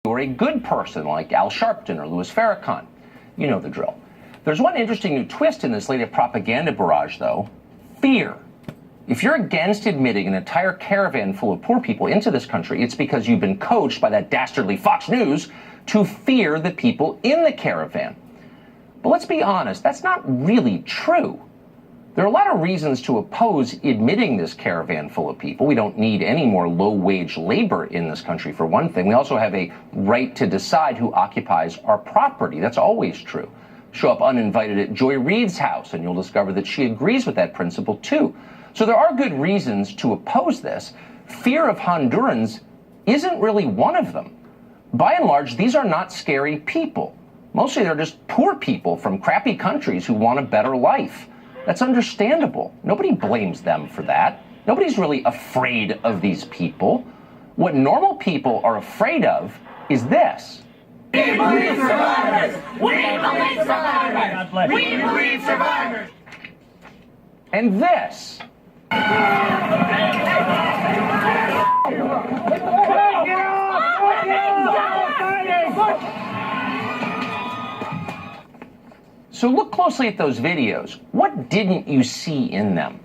or a good person like Al Sharpton or Louis Farrakhan. You know the drill. There's one interesting new twist in this latest propaganda barrage, though: fear. If you're against admitting an entire caravan full of poor people into this country, it's because you've been coached by that dastardly Fox News to fear the people in the caravan. But let's be honest, that's not really true. There are a lot of reasons to oppose admitting this caravan full of people. We don't need any more low-wage labor in this country, for one thing. We also have a right to decide who occupies our property. That's always true. Show up uninvited at Joy Reid's house, and you'll discover that she agrees with that principle, too. So there are good reasons to oppose this. Fear of Hondurans isn't really one of them. By and large, these are not scary people. Mostly they're just poor people from crappy countries who want a better life. That's understandable. Nobody blames them for that. Nobody's really afraid of these people. What normal people are afraid of is this. We believe survivors! We believe survivors! We believe survivors! And this. So look closely at those videos. What didn't you see in them?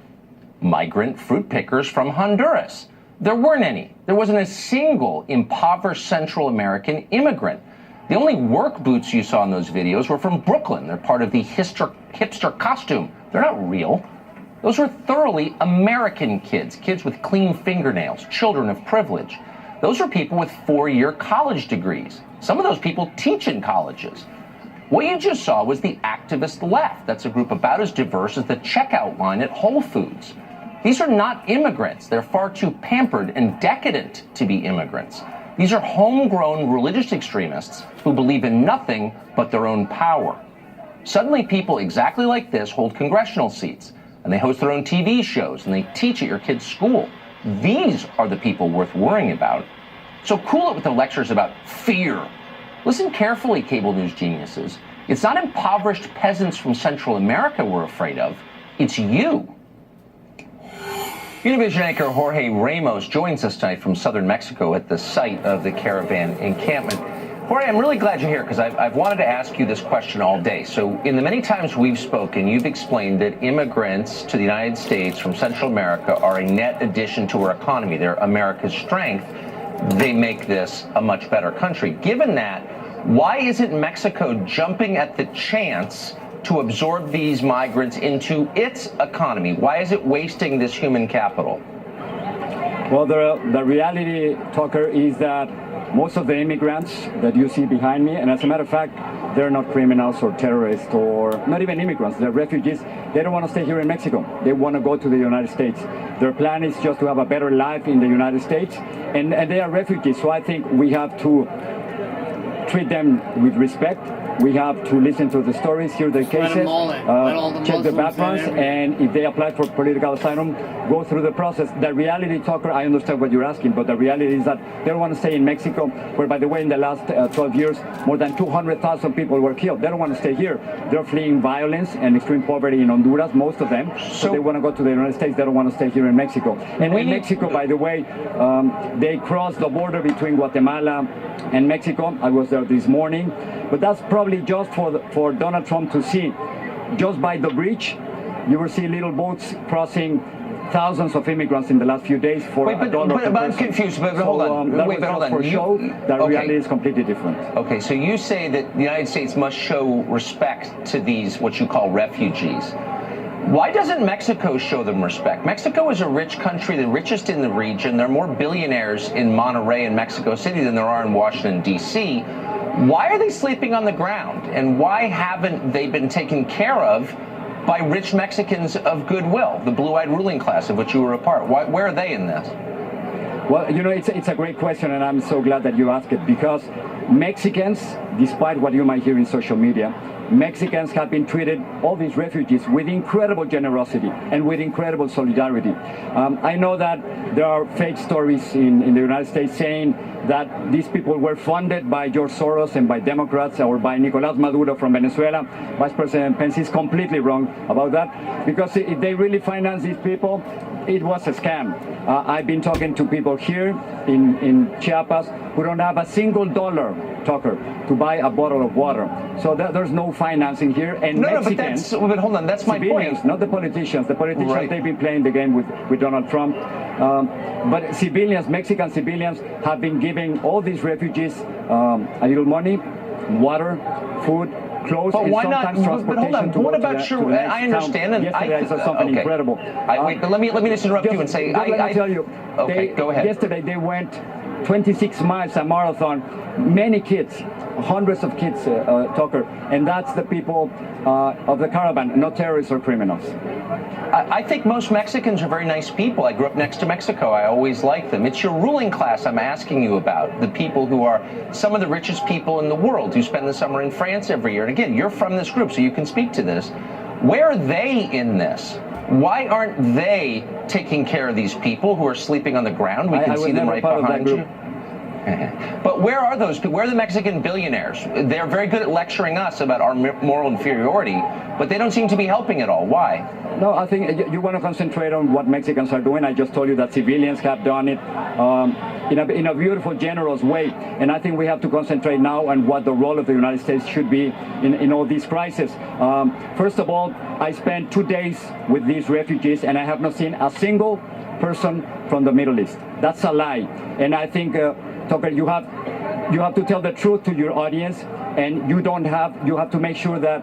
Migrant fruit pickers from Honduras. There weren't any. There wasn't a single impoverished Central American immigrant. The only work boots you saw in those videos were from Brooklyn. They're part of the hipster costume. They're not real. Those were thoroughly American kids, kids with clean fingernails, children of privilege. Those are people with 4-year college degrees. Some of those people teach in colleges. What you just saw was the activist left. That's a group about as diverse as the checkout line at Whole Foods. These are not immigrants. They're far too pampered and decadent to be immigrants. These are homegrown religious extremists who believe in nothing but their own power. Suddenly, people exactly like this hold congressional seats, and they host their own TV shows, and they teach at your kid's school. These are the people worth worrying about. So cool it with the lectures about fear. Listen carefully, cable news geniuses. It's not impoverished peasants from Central America we're afraid of. It's you. Univision anchor Jorge Ramos joins us tonight from southern Mexico at the site of the caravan encampment. Jorge, I'm really glad you're here because I've wanted to ask you this question all day. So in the many times we've spoken, you've explained that immigrants to the United States from Central America are a net addition to our economy. They're America's strength. They make this a much better country. Given that, why isn't Mexico jumping at the chance to absorb these migrants into its economy? Why is it wasting this human capital? Well, the reality, Tucker, is that most of the immigrants that you see behind me, and as a matter of fact, they're not criminals or terrorists or not even immigrants, they're refugees. They don't want to stay here in Mexico. They want to go to the United States. Their plan is just to have a better life in the United States, and they are refugees. So I think we have to treat them with respect. We have to listen to the stories, hear their cases, check the backgrounds, and if they apply for political asylum, go through the process. The reality, Tucker, I understand what you're asking, but the reality is that they don't want to stay in Mexico, where, by the way, in the last 12 years, more than 200,000 people were killed. They don't want to stay here. They're fleeing violence and extreme poverty in Honduras, most of them. So they want to go to the United States. They don't want to stay here in Mexico. And in Mexico, by the way, they crossed the border between Guatemala and Mexico. I was there this morning. But that's probably just for Donald Trump to see. Just by the bridge, you will see little boats crossing thousands of immigrants in the last few days for $1 per person. I'm confused, but hold on. Wait, hold on. For show, the reality is completely different. Okay, so you say that the United States must show respect to these, what you call refugees. Why doesn't Mexico show them respect? Mexico is a rich country, the richest in the region. There are more billionaires in Monterrey and Mexico City than there are in Washington, D.C. Why are they sleeping on the ground? And why haven't they been taken care of by rich Mexicans of goodwill, the blue-eyed ruling class of which you were a part? Where are they in this? Well, you know, it's a great question, and I'm so glad that you asked it, because Mexicans, despite what you might hear in social media, Mexicans have been treated, all these refugees, with incredible generosity and with incredible solidarity. I know that there are fake stories in the United States saying that these people were funded by George Soros and by Democrats or by Nicolás Maduro from Venezuela. Vice President Pence is completely wrong about that, because if they really finance these people, it was a scam. I've been talking to people here in Chiapas who don't have a single dollar, Tucker, to buy a bottle of water. So there's no financing here. And No, Mexicans, but hold on, that's my civilians, point. not the politicians. The politicians, Right. they've been playing the game with Donald Trump. But civilians, Mexican civilians, have been giving all these refugees a little money, water, food, clothes, But and why not? sometimes transportation. But hold on. to What go to about the- your? to the next I understand, town. and Yesterday I saw something okay. incredible. Wait, but let me just interrupt you and say let me tell you. Okay, go ahead. Yesterday they went 26 miles, a marathon. Many kids, hundreds of kids, Tucker, and that's the people of the caravan, not terrorists or criminals. I think most Mexicans are very nice people. I grew up next to Mexico. I always liked them. It's your ruling class I'm asking you about, the people who are some of the richest people in the world who spend the summer in France every year. And again, you're from this group, so you can speak to this. Where are they in this? Why aren't they taking care of these people who are sleeping on the ground? We can I see was them never right part of that behind group. you. But where are those people? Where are the Mexican billionaires? They're very good at lecturing us about our moral inferiority, but they don't seem to be helping at all. Why? No, I think you want to concentrate on what Mexicans are doing. I just told you that civilians have done it in a beautiful, generous way. And I think we have to concentrate now on what the role of the United States should be in all these crises. First of all, I spent 2 days with these refugees, and I have not seen a single person from the Middle East. That's a lie. And I think, Tucker, you have to tell the truth to your audience, and you have to make sure that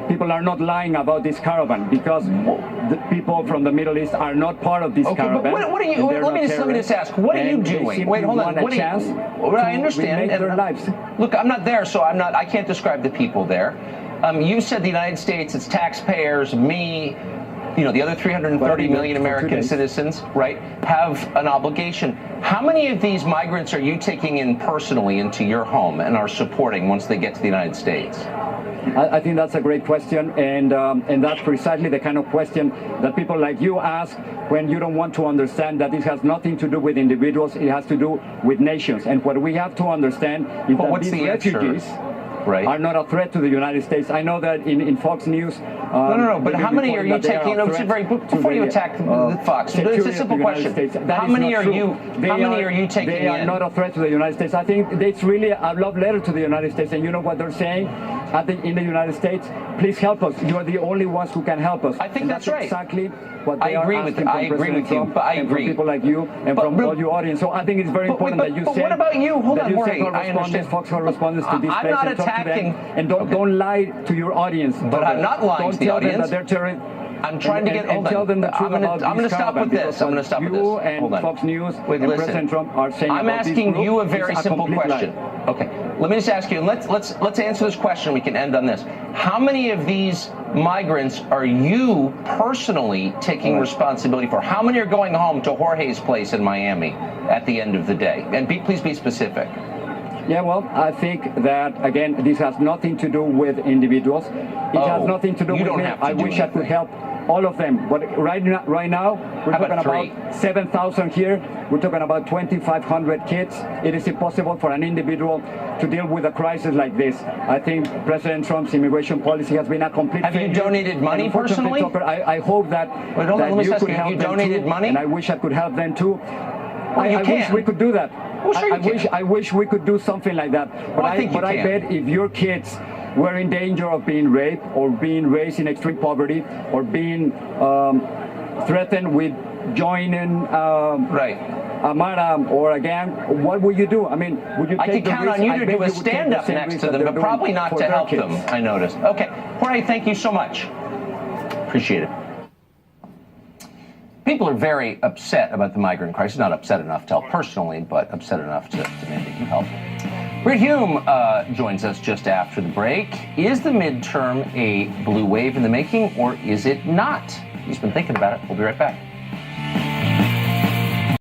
people are not lying about this caravan, because the people from the Middle East are not part of this caravan. But what are you? Let me just ask. What are you doing? Wait, hold on. What are you? Well, I understand. Their lives. Look, I'm not there, so I can't describe the people there. You said the United States, its taxpayers, me, the other 330 million American citizens, right, have an obligation. How many of these migrants are you taking in personally into your home and are supporting once they get to the United States? I think that's a great question, and that's precisely the kind of question that people like you ask when you don't want to understand that this has nothing to do with individuals, it has to do with nations. And what we have to understand is that these refugees are not a threat to the United States. I know that in Fox News... No, but how many are you taking... Before you attack Fox, it's a simple question. How many are you taking in? They are not a threat to the United States. I think it's really a love letter to the United States, and you know what they're saying in the United States? Please help us. You're the only ones who can help us. I think that's right. Exactly what they I are agree asking with you. from I agree President with you, Trump but I and agree. from people like you and from all your audience. So I think it's very important that you say... What about you? Hold on, Jorge. I understand. Foxhole respondents to this I'm place not and talk to attacking... them, and don't lie to your audience. But I'm not lying to the audience. Don't tell them that they're terrorists. I'm trying to get... And tell them the truth about I'm going to stop with this. I'm going to stop with this. You and Fox News and President Trump are saying I'm about this asking group you a very simple question. Lie. Okay. Let me just ask you, and let's answer this question. We can end on this. How many of these migrants are you personally taking responsibility for? How many are going home to Jorge's place in Miami at the end of the day? And please be specific. Yeah, well, I think that, again, this has nothing to do with individuals. It has nothing to do with me. I wish I could help all of them. But right now, we're talking about 7,000 here. We're talking about 2,500 kids. It is impossible for an individual to deal with a crisis like this. I think President Trump's immigration policy has been a complete failure. Have you donated money personally? Tucker, I hope that, you could help them donated money? And I wish I could help them too. I wish we could do that. Well, sure I wish we could do something like that. But I bet if your kids were in danger of being raped or being raised in extreme poverty or being threatened with joining Amara or a gang, what would you do? I mean, would you take the risk? I can count on you to do a stand-up next to them, but probably not to help them, I noticed. Okay. Jorge, thank you so much. Appreciate it. People are very upset about the migrant crisis. Not upset enough to help personally, but upset enough to maybe help. Reed Hume joins us just after the break. Is the midterm a blue wave in the making, or is it not? He's been thinking about it. We'll be right back.